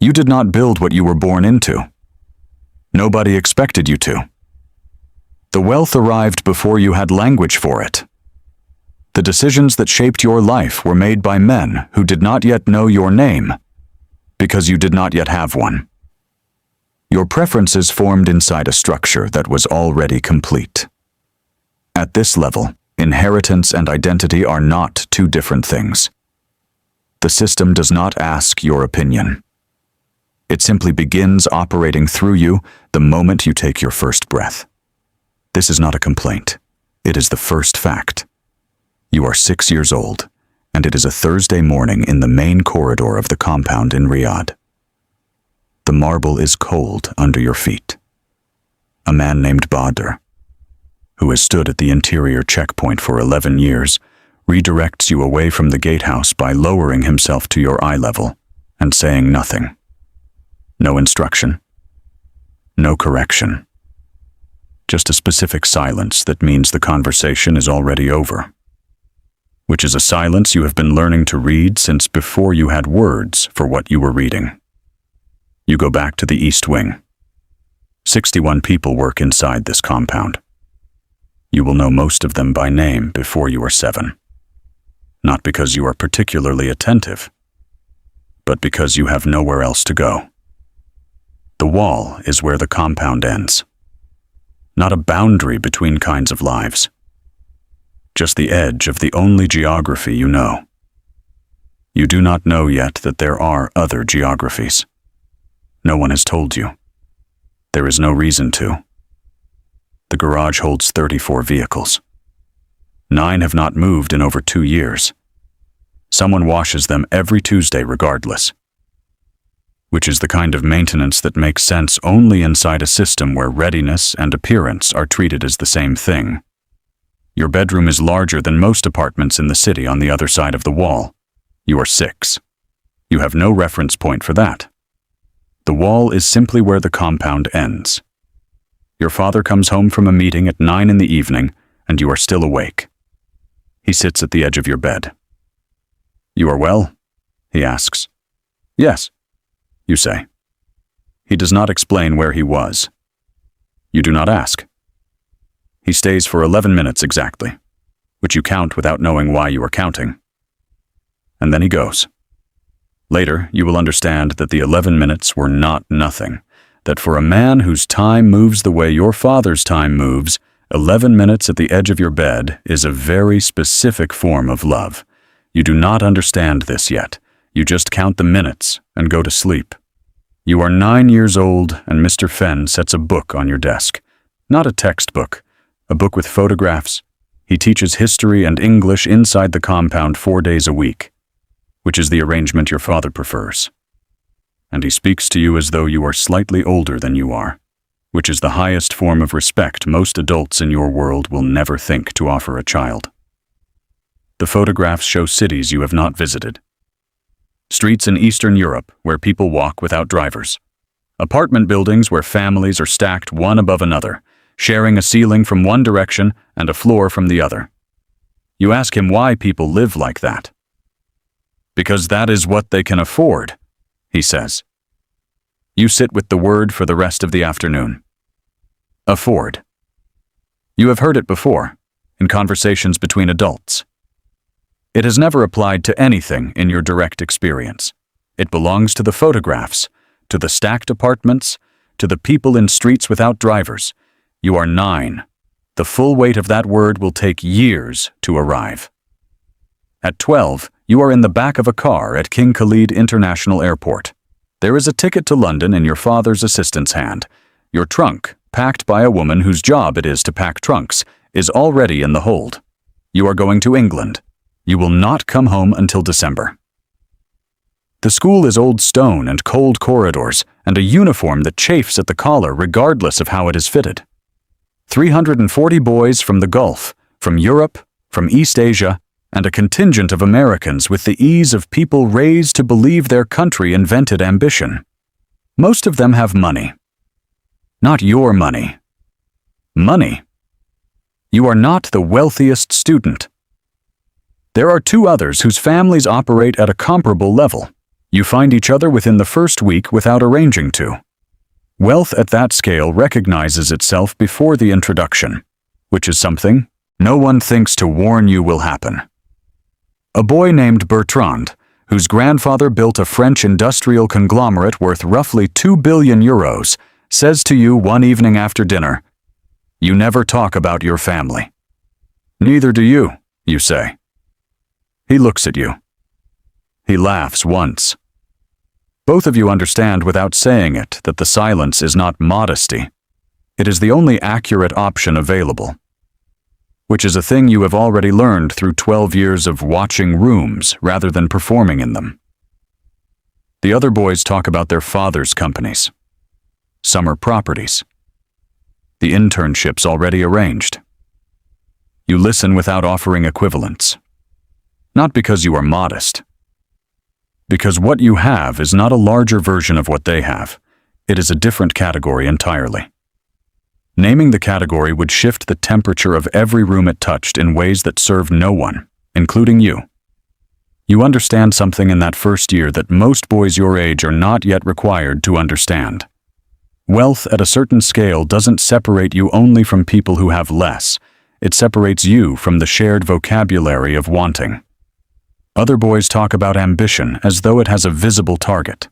You did not build what you were born into. Nobody expected you to. The wealth arrived before you had language for it. The decisions that shaped your life were made by men who did not yet know your name, because you did not yet have one. Your preferences formed inside a structure that was already complete. At this level, inheritance and identity are not two different things. The system does not ask your opinion. It simply begins operating through you the moment you take your first breath. This is not a complaint. It is the first fact. You are 6 years old, and it is a Thursday morning in the main corridor of the compound in Riyadh. The marble is cold under your feet. A man named Badr, who has stood at the interior checkpoint for 11 years, redirects you away from the gatehouse by lowering himself to your eye level and saying nothing. No instruction. No correction. Just a specific silence that means the conversation is already over. Which is a silence you have been learning to read since before you had words for what you were reading. You go back to the East Wing. 61 people work inside this compound. You will know most of them by name before you are 7. Not because you are particularly attentive, but because you have nowhere else to go. The wall is where the compound ends. Not a boundary between kinds of lives. Just the edge of the only geography you know. You do not know yet that there are other geographies. No one has told you. There is no reason to. The garage holds 34 vehicles. 9 have not moved in over 2 years. Someone washes them every Tuesday regardless. Which is the kind of maintenance that makes sense only inside a system where readiness and appearance are treated as the same thing. Your bedroom is larger than most apartments in the city on the other side of the wall. You are 6. You have no reference point for that. The wall is simply where the compound ends. Your father comes home from a meeting at 9 in the evening, and you are still awake. He sits at the edge of your bed. "You are well?" he asks. "Yes," you say. He does not explain where he was. You do not ask. He stays for 11 minutes exactly, which you count without knowing why you are counting. And then he goes. Later, you will understand that the 11 minutes were not nothing, that for a man whose time moves the way your father's time moves, 11 minutes at the edge of your bed is a very specific form of love. You do not understand this yet. You just count the minutes and go to sleep. You are 9 years old, and Mr. Fenn sets a book on your desk. Not a textbook, a book with photographs. He teaches history and English inside the compound 4 days a week, which is the arrangement your father prefers. And he speaks to you as though you are slightly older than you are, which is the highest form of respect most adults in your world will never think to offer a child. The photographs show cities you have not visited. Streets in Eastern Europe where people walk without drivers. Apartment buildings where families are stacked one above another, sharing a ceiling from one direction and a floor from the other. You ask him why people live like that. "Because that is what they can afford," he says. You sit with the word for the rest of the afternoon. Afford. You have heard it before, in conversations between adults. It has never applied to anything in your direct experience. It belongs to the photographs, to the stacked apartments, to the people in streets without drivers. You are 9. The full weight of that word will take years to arrive. At 12, you are in the back of a car at King Khalid International Airport. There is a ticket to London in your father's assistant's hand. Your trunk, packed by a woman whose job it is to pack trunks, is already in the hold. You are going to England. You will not come home until December. The school is old stone and cold corridors, and a uniform that chafes at the collar regardless of how it is fitted. 340 boys from the Gulf, from Europe, from East Asia, and a contingent of Americans with the ease of people raised to believe their country invented ambition. Most of them have money. Not your money. Money. You are not the wealthiest student. There are 2 others whose families operate at a comparable level, You find each other within the first week without arranging to. Wealth at that scale recognizes itself before the introduction, which is something no one thinks to warn you will happen. A boy named Bertrand, whose grandfather built a French industrial conglomerate worth roughly 2 billion euros, says to you one evening after dinner, "You never talk about your family." "Neither do you," you say. He looks at you. He laughs once. Both of you understand without saying it that the silence is not modesty. It is the only accurate option available, which is a thing you have already learned through 12 years of watching rooms rather than performing in them. The other boys talk about their father's companies, summer properties, the internships already arranged. You listen without offering equivalents, not because you are modest, because what you have is not a larger version of what they have. It is a different category entirely. Naming the category would shift the temperature of every room it touched in ways that serve no one, including you. You understand something in that first year that most boys your age are not yet required to understand. Wealth at a certain scale doesn't separate you only from people who have less. It separates you from the shared vocabulary of wanting. Other boys talk about ambition as though it has a visible target.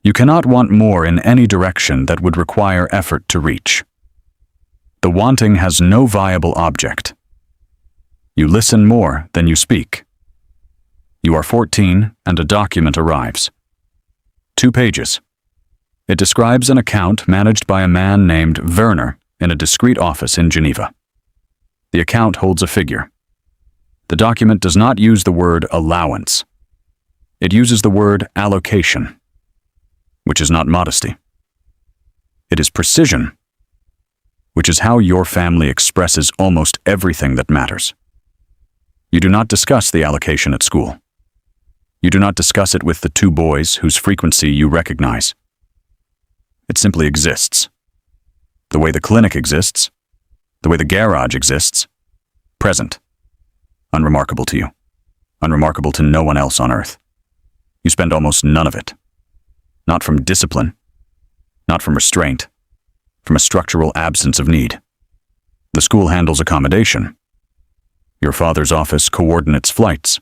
You cannot want more in any direction that would require effort to reach. The wanting has no viable object. You listen more than you speak. You are 14 and a document arrives. 2 pages. It describes an account managed by a man named Werner in a discreet office in Geneva. The account holds a figure. The document does not use the word allowance. It uses the word allocation, which is not modesty. It is precision, which is how your family expresses almost everything that matters. You do not discuss the allocation at school. You do not discuss it with the 2 boys whose frequency you recognize. It simply exists. The way the clinic exists, the way the garage exists, present. Unremarkable to you. Unremarkable to no one else on earth. You spend almost none of it. Not from discipline, not from restraint, from a structural absence of need. The school handles accommodation. Your father's office coordinates flights.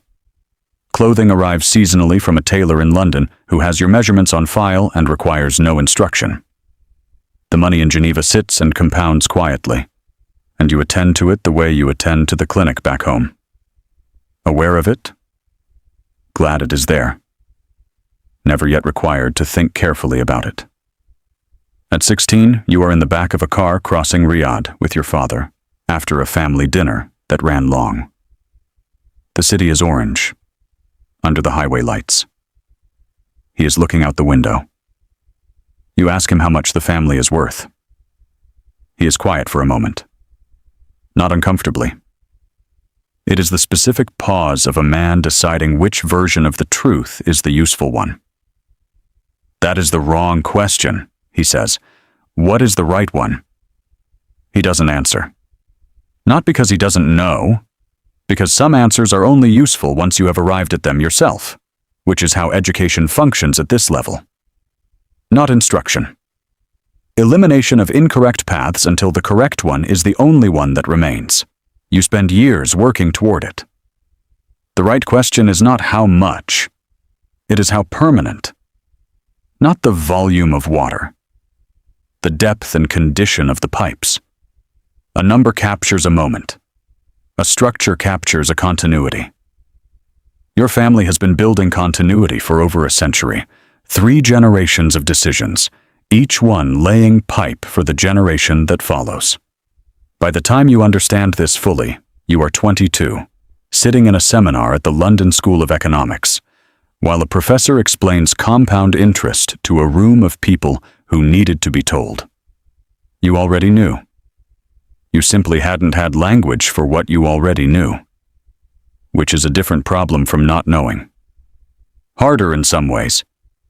Clothing arrives seasonally from a tailor in London who has your measurements on file and requires no instruction. The money in Geneva sits and compounds quietly, and you attend to it the way you attend to the clinic back home. Aware of it? Glad it is there. Never yet required to think carefully about it. At 16, you are in the back of a car crossing Riyadh with your father after a family dinner that ran long. The city is orange, under the highway lights. He is looking out the window. You ask him how much the family is worth. He is quiet for a moment, not uncomfortably. It is the specific pause of a man deciding which version of the truth is the useful one. "That is the wrong question," he says. "What is the right one?" He doesn't answer. Not because he doesn't know, because some answers are only useful once you have arrived at them yourself, which is how education functions at this level. Not instruction. Elimination of incorrect paths until the correct one is the only one that remains. You spend years working toward it. The right question is not how much. It is how permanent. Not the volume of water. The depth and condition of the pipes. A number captures a moment. A structure captures a continuity. Your family has been building continuity for over a century. 3 generations of decisions, each one laying pipe for the generation that follows. By the time you understand this fully, you are 22, sitting in a seminar at the London School of Economics, while a professor explains compound interest to a room of people who needed to be told. You already knew. You simply hadn't had language for what you already knew, which is a different problem from not knowing. Harder in some ways,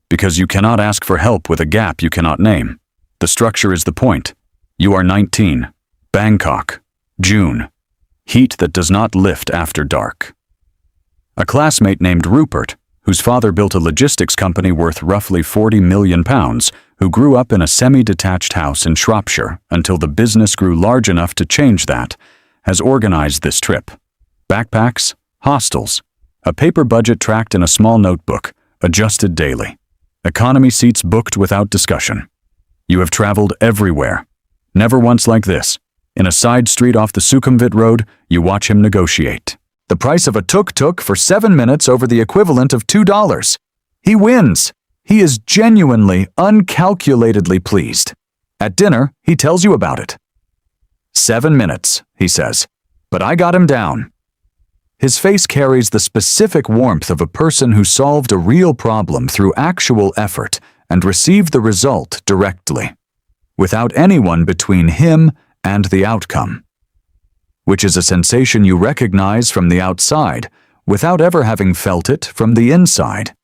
because you cannot ask for help with a gap you cannot name. The structure is the point. You are 19. Bangkok, June. Heat that does not lift after dark. A classmate named Rupert, whose father built a logistics company worth roughly £40 million, who grew up in a semi-detached house in Shropshire until the business grew large enough to change that, has organized this trip. Backpacks, hostels, a paper budget tracked in a small notebook, adjusted daily. Economy seats booked without discussion. You have traveled everywhere. Never once like this. In a side street off the Sukhumvit Road, you watch him negotiate. The price of a tuk-tuk for 7 minutes over the equivalent of $2. He wins. He is genuinely, uncalculatedly pleased. At dinner, he tells you about it. 7 minutes, he says, but I got him down. His face carries the specific warmth of a person who solved a real problem through actual effort and received the result directly, without anyone between him and the outcome, which is a sensation you recognize from the outside without ever having felt it from the inside.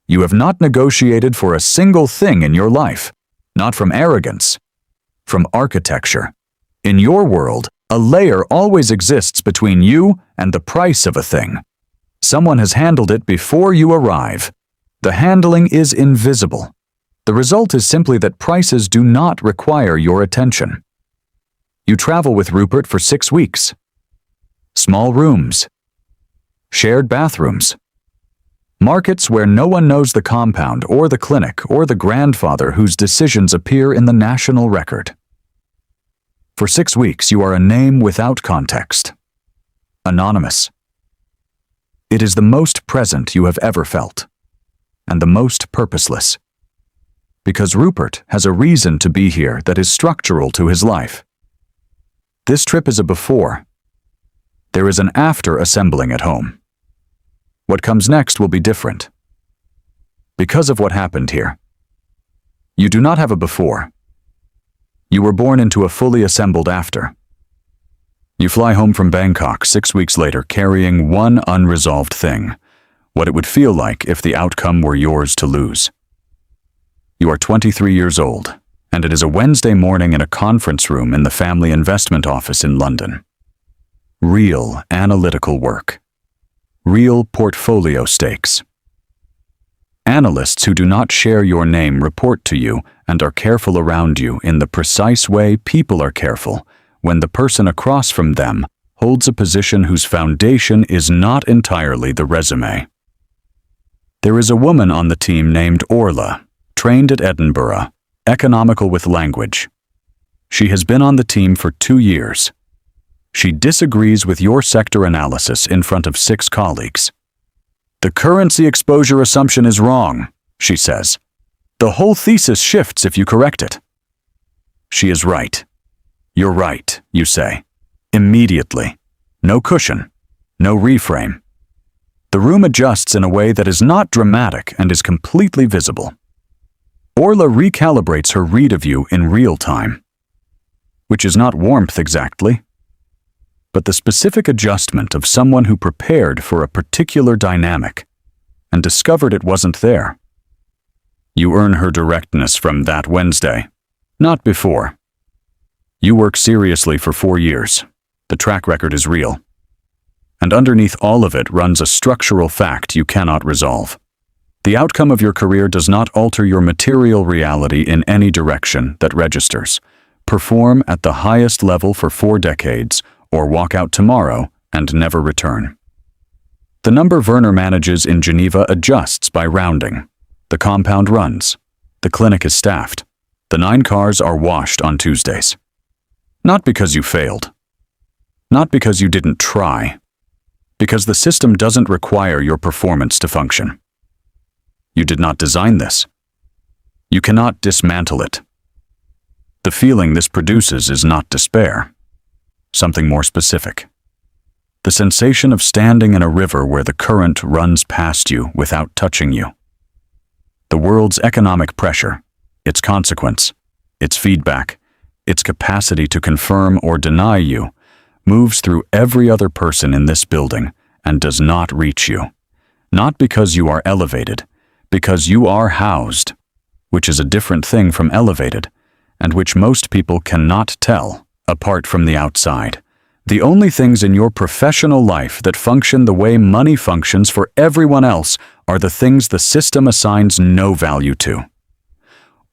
You have not negotiated for a single thing in your life, not from arrogance, from architecture. In your world, a layer always exists between you and the price of a thing. Someone has handled it before you arrive. The handling is invisible. The result is simply that prices do not require your attention. You travel with Rupert for 6 weeks. Small rooms. Shared bathrooms. Markets where no one knows the compound or the clinic or the grandfather whose decisions appear in the national record. For 6 weeks, you are a name without context. Anonymous. It is the most present you have ever felt, and the most purposeless. Because Rupert has a reason to be here that is structural to his life. This trip is a before. There is an after assembling at home. What comes next will be different. Because of what happened here. You do not have a before. You were born into a fully assembled after. You fly home from Bangkok 6 weeks later carrying one unresolved thing, what it would feel like if the outcome were yours to lose. You are 23 years old, and it is a Wednesday morning in a conference room in the family investment office in London. Real analytical work. Real portfolio stakes. Analysts who do not share your name report to you and are careful around you in the precise way people are careful when the person across from them holds a position whose foundation is not entirely the resume. There is a woman on the team named Orla, trained at Edinburgh, economical with language. She has been on the team for 2 years. She disagrees with your sector analysis in front of 6 colleagues. The currency exposure assumption is wrong, she says. The whole thesis shifts if you correct it. She is right. You're right, you say. Immediately. No cushion. No reframe. The room adjusts in a way that is not dramatic and is completely visible. Orla recalibrates her read of you in real time. Which is not warmth exactly, but the specific adjustment of someone who prepared for a particular dynamic and discovered it wasn't there. You earn her directness from that Wednesday, not before. You work seriously for 4 years. The track record is real. And underneath all of it runs a structural fact you cannot resolve. The outcome of your career does not alter your material reality in any direction that registers. Perform at the highest level for 4 decades, or walk out tomorrow and never return. The number Werner manages in Geneva adjusts by rounding. The compound runs. The clinic is staffed. The 9 cars are washed on Tuesdays. Not because you failed. Not because you didn't try. Because the system doesn't require your performance to function. You did not design this. You cannot dismantle it. The feeling this produces is not despair. Something more specific. The sensation of standing in a river where the current runs past you without touching you. The world's economic pressure, its consequence, its feedback, its capacity to confirm or deny you, moves through every other person in this building and does not reach you. Not because you are elevated, because you are housed, which is a different thing from elevated, and which most people cannot tell, apart from the outside, The only things in your professional life that function the way money functions for everyone else are the things the system assigns no value to.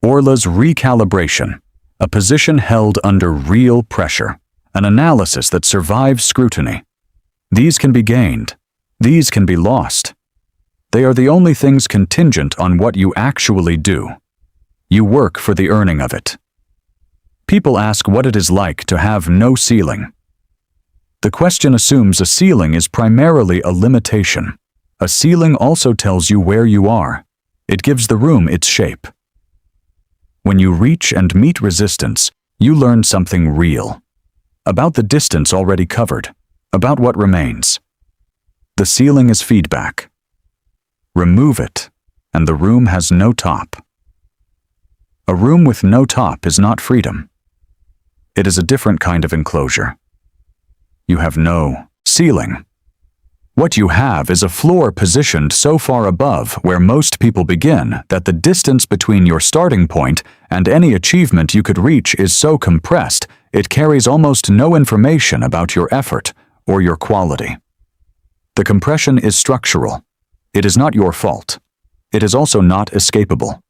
Orla's recalibration, a position held under real pressure, an analysis that survives scrutiny. These can be gained. These can be lost. They are the only things contingent on what you actually do. You work for the earning of it. People ask what it is like to have no ceiling. The question assumes a ceiling is primarily a limitation. A ceiling also tells you where you are. It gives the room its shape. When you reach and meet resistance, you learn something real. About the distance already covered. About what remains. The ceiling is feedback. Remove it, and the room has no top. A room with no top is not freedom. It is a different kind of enclosure. You have no ceiling. What you have is a floor positioned so far above where most people begin that the distance between your starting point and any achievement you could reach is so compressed it carries almost no information about your effort or your quality. The compression is structural. It is not your fault. It is also not escapable.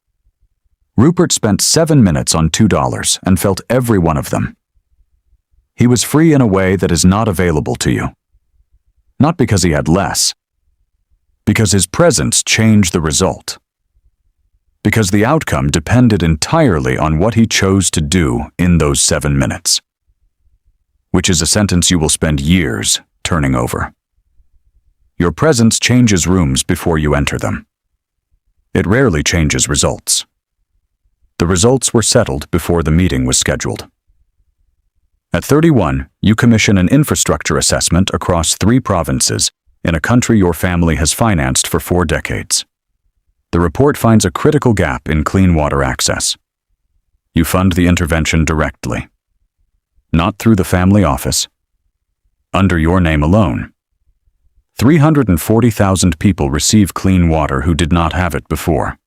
Rupert spent 7 minutes on $2 and felt every one of them. He was free in a way that is not available to you. Not because he had less. Because his presence changed the result. Because the outcome depended entirely on what he chose to do in those 7 minutes. Which is a sentence you will spend years turning over. Your presence changes rooms before you enter them. It rarely changes results. The results were settled before the meeting was scheduled. At 31, you commission an infrastructure assessment across 3 provinces in a country your family has financed for 4 decades. The report finds a critical gap in clean water access. You fund the intervention directly. Not through the family office. Under your name alone. 340,000 people receive clean water who did not have it before.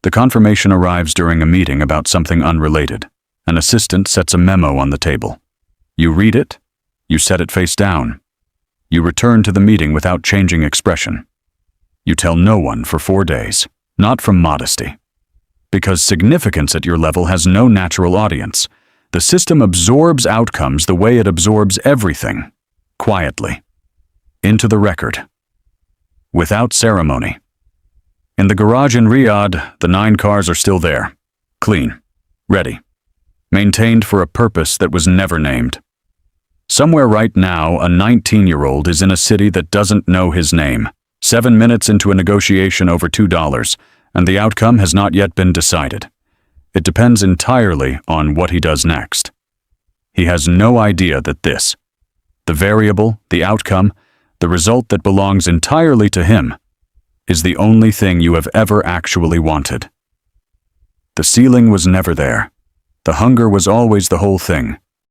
The confirmation arrives during a meeting about something unrelated. An assistant sets a memo on the table. You read it, you set it face down. You return to the meeting without changing expression. You tell no one for 4 days, not from modesty. Because significance at your level has no natural audience. The system absorbs outcomes the way it absorbs everything, quietly. Into the record. Without ceremony. In the garage in Riyadh, the 9 cars are still there. Clean. Ready. Maintained for a purpose that was never named. Somewhere right now, a 19-year-old is in a city that doesn't know his name, 7 minutes into a negotiation over $2, and the outcome has not yet been decided. It depends entirely on what he does next. He has no idea that this, the variable, the outcome, the result that belongs entirely to him, is the only thing you have ever actually wanted. The ceiling was never there. The hunger was always the whole thing.